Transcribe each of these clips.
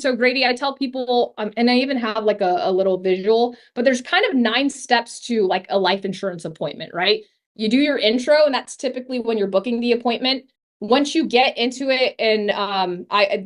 so Grady, I tell people, and I even have like a little visual, but there's kind of 9 steps to like a life insurance appointment, right? You do your intro, and that's typically when you're booking the appointment. Once you get into it, and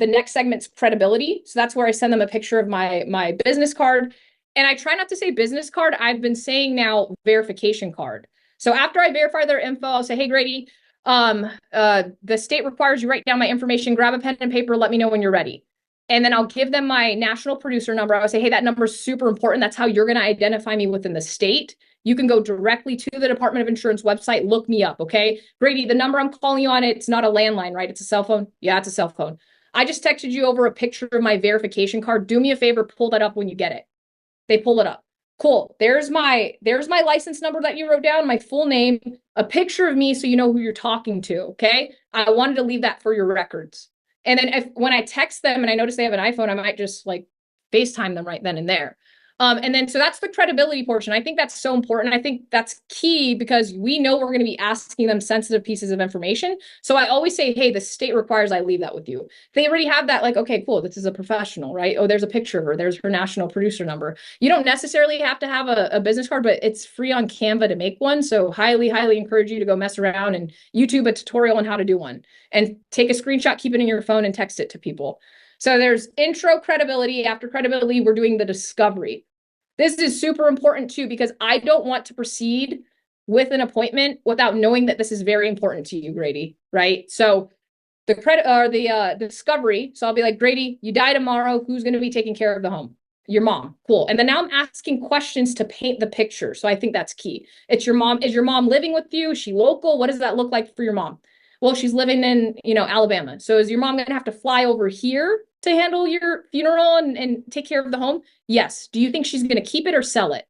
the next segment's credibility. So that's where I send them a picture of my business card. And I try not to say business card. I've been saying now verification card. So after I verify their info, I'll say, hey, Grady, the state requires you write down my information, grab a pen and paper, let me know when you're ready. And then I'll give them my national producer number. I would say, hey, that number is super important. That's how you're going to identify me within the state. You can go directly to the Department of Insurance website, look me up, okay? Grady, the number I'm calling you on, it's not a landline, right? It's a cell phone? Yeah, it's a cell phone. I just texted you over a picture of my verification card. Do me a favor, pull that up when you get it. They pull it up. Cool. There's my license number that you wrote down, my full name, a picture of me so you know who you're talking to, okay? I wanted to leave that for your records. And then when I text them and I notice they have an iPhone, I might just like FaceTime them right then and there. And then so that's the credibility portion. I think that's so important. I think that's key because we know we're going to be asking them sensitive pieces of information. So I always say, hey, the state requires I leave that with you. They already have that, like, okay, cool, this is a professional, right? Oh, there's a picture of her. There's her national producer number. You don't necessarily have to have a business card, but it's free on Canva to make one. So highly, highly encourage you to go mess around and YouTube a tutorial on how to do one and take a screenshot, keep it in your phone and text it to people. So there's intro credibility. After credibility, we're doing the discovery. This is super important too, because I don't want to proceed with an appointment without knowing that this is very important to you, Grady, right? So the credit or the discovery. So I'll be like, Grady, you die tomorrow. Who's going to be taking care of the home? Your mom. Cool. And then now I'm asking questions to paint the picture. So I think that's key. It's your mom. Is your mom living with you? Is she local? What does that look like for your mom? Well, she's living in, Alabama. So is your mom going to have to fly over here to handle your funeral and take care of the home? Yes. Do you think she's going to keep it or sell it?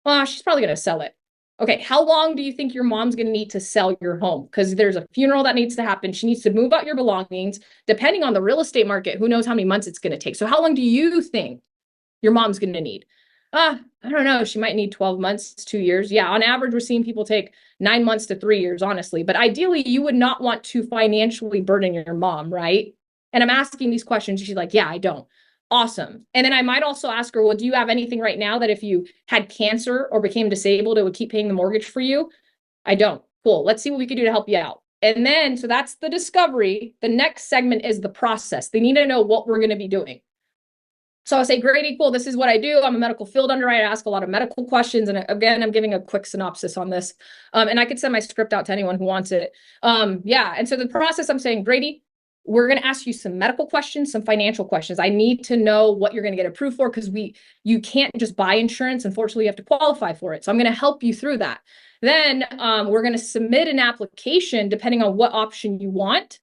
Well, she's probably going to sell it. Okay, how long do you think your mom's going to need to sell your home? Because there's a funeral that needs to happen. She needs to move out your belongings. Depending on the real estate market, who knows how many months it's going to take. So how long do you think your mom's going to need? I don't know. She might need 12 months, 2 years. Yeah, on average, we're seeing people take 9 months to 3 years, honestly. But ideally, you would not want to financially burden your mom, right? And I'm asking these questions. She's like, yeah, I don't. Awesome. And then I might also ask her, well, do you have anything right now that if you had cancer or became disabled, it would keep paying the mortgage for you? I don't. Cool. Let's see what we can do to help you out. And then, so that's the discovery. The next segment is the process. They need to know what we're going to be doing. So I'll say, Grady, cool, this is what I do. I'm a medical field underwriter. I ask a lot of medical questions. And again, I'm giving a quick synopsis on this. And I could send my script out to anyone who wants it. Yeah. And so the process, I'm saying, Grady, we're going to ask you some medical questions, some financial questions. I need to know what you're going to get approved for because you can't just buy insurance. Unfortunately, you have to qualify for it. So I'm going to help you through that. Then we're going to submit an application depending on what option you want.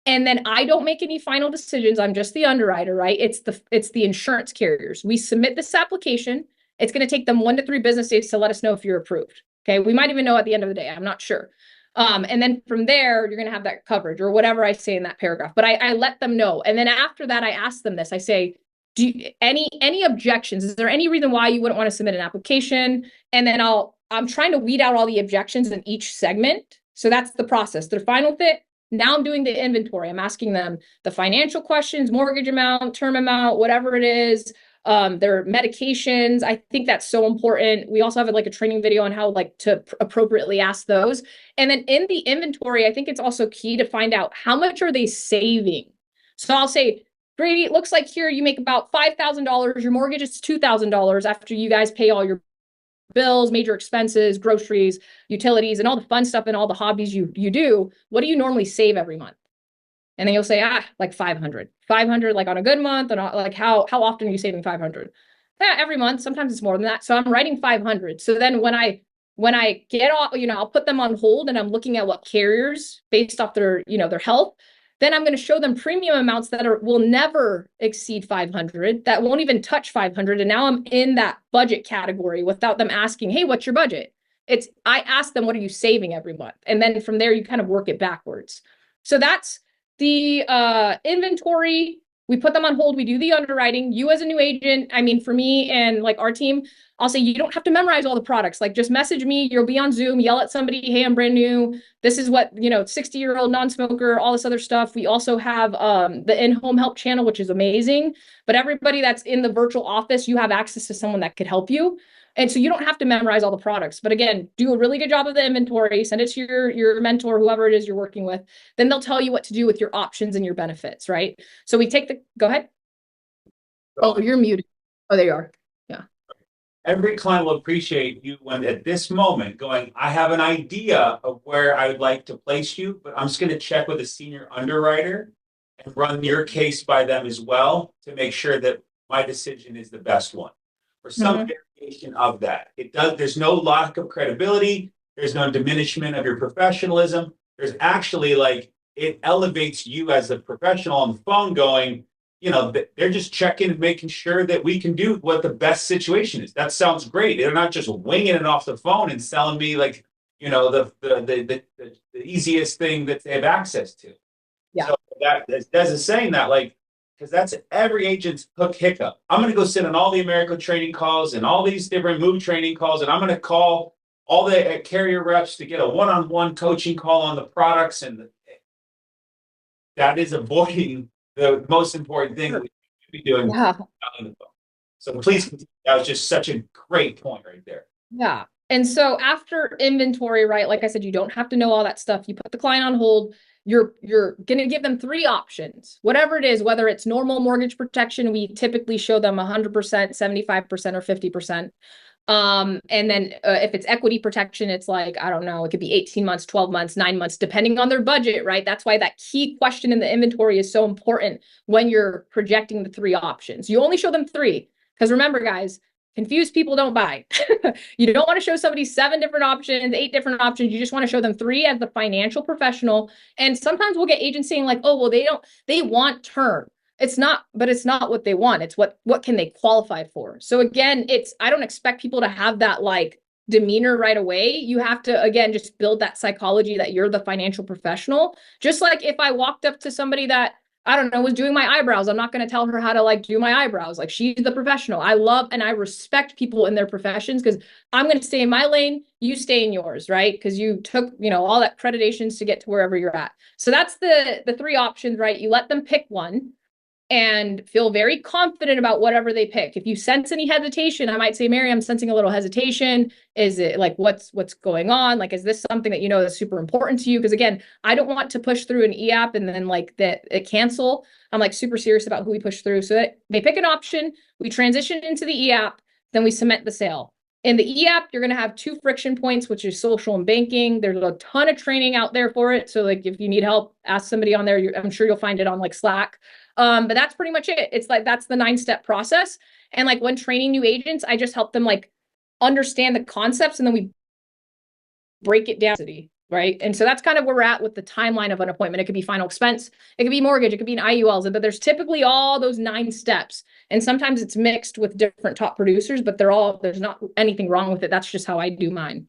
And then I don't make any final decisions. I'm just the underwriter, right? It's the insurance carriers. We submit this application. It's going to take them 1 to 3 business days to let us know if you're approved. Okay. We might even know at the end of the day. I'm not sure. And then from there, you're going to have that coverage or whatever I say in that paragraph. But I let them know. And then after that, I ask them this. I say, any objections? Is there any reason why you wouldn't want to submit an application? And then I'm trying to weed out all the objections in each segment. So that's the process. Their final fit. Now I'm doing the inventory. I'm asking them the financial questions, mortgage amount, term amount, whatever it is, their medications. I think that's so important. We also have like a training video on how like to appropriately ask those. And then in the inventory, I think it's also key to find out how much are they saving. So I'll say, Grady, it looks like here you make about $5,000. Your mortgage is $2,000 after you guys pay all your bills, major expenses, groceries, utilities, and all the fun stuff and all the hobbies you do. What do you normally save every month? And then you'll say, like 500, like on a good month. And like, how often are you saving 500? Yeah, every month. Sometimes it's more than that. So I'm writing 500. So then when I get off, I'll put them on hold and I'm looking at what carriers based off their, their health. Then I'm going to show them premium amounts that will never exceed 500, that won't even touch 500. And now I'm in that budget category without them asking, hey, what's your budget? I ask them, what are you saving every month? And then from there, you kind of work it backwards. So that's the inventory. We put them on hold. We do the underwriting. You as a new agent, I mean, for me and like our team, I'll say you don't have to memorize all the products. Like just message me. You'll be on Zoom, yell at somebody, hey, I'm brand new. This is what, 60-year-old non-smoker, all this other stuff. We also have the in-home help channel, which is amazing. But everybody that's in the virtual office, you have access to someone that could help you. And so you don't have to memorize all the products. But again, do a really good job of the inventory, send it to your mentor, whoever it is you're working with. Then they'll tell you what to do with your options and your benefits, right? So we take go ahead. Oh, you're muted. Oh, there you are. Yeah. Every client will appreciate you when at this moment going, I have an idea of where I would like to place you, but I'm just going to check with a senior underwriter and run your case by them as well to make sure that my decision is the best one. Or some variation of that. There's no lack of credibility, there's no diminishment of your professionalism. There's actually it elevates you as a professional on the phone going, they're just checking and making sure that we can do what the best situation is. That sounds great. They're not just winging it off the phone and selling me the easiest thing that they have access to. Yeah. So that Des is saying that because that's every agent's hiccup. I'm going to go sit on all the America training calls and all these different move training calls, and I'm going to call all the carrier reps to get a one-on-one coaching call on the products, and that is avoiding the most important thing that we should be doing. Yeah. So please, that was just such a great point right there. Yeah. And so after inventory, right, like I said, you don't have to know all that stuff. You put the client on hold. You're going to give them 3 options, whatever it is, whether it's normal mortgage protection, we typically show them 100%, 75%, or 50%. And then if it's equity protection, it's like, I don't know, it could be 18 months, 12 months, 9 months, depending on their budget, right? That's why that key question in the inventory is so important when you're projecting the 3 options. You only show them 3, because remember, guys, confused people don't buy. You don't want to show somebody 7 different options, 8 different options. You just want to show them 3 as the financial professional. And sometimes we'll get agents saying like, oh, well, they want term. It's not what they want. It's what can they qualify for? So again, I don't expect people to have that demeanor right away. You have to, again, just build that psychology that you're the financial professional. Just like if I walked up to somebody that, I don't know, was doing my eyebrows, I'm not going to tell her how to do my eyebrows. She's the professional. I love and I respect people in their professions, because I'm going to stay in my lane, you stay in yours, right? Because you took, all that accreditations to get to wherever you're at. So that's the 3 options, right? You let them pick one and feel very confident about whatever they pick. If you sense any hesitation, I might say, Mary, I'm sensing a little hesitation. Is it what's going on? Is this something that is super important to you? Because again, I don't want to push through an e-app and then that it cancel. I'm super serious about who we push through. So that they pick an option, we transition into the e-app, then we cement the sale. In the e-app, you're going to have 2 friction points, which is social and banking. There's a ton of training out there for it. So if you need help, ask somebody on there. I'm sure you'll find it on Slack. But that's pretty much it. It's that's the 9-step process. And when training new agents, I just help them understand the concepts, and then we break it down, right? And so that's kind of where we're at with the timeline of an appointment. It could be final expense, it could be mortgage, it could be an IULs, but there's typically all those 9 steps. And sometimes it's mixed with different top producers, but there's not anything wrong with it. That's just how I do mine.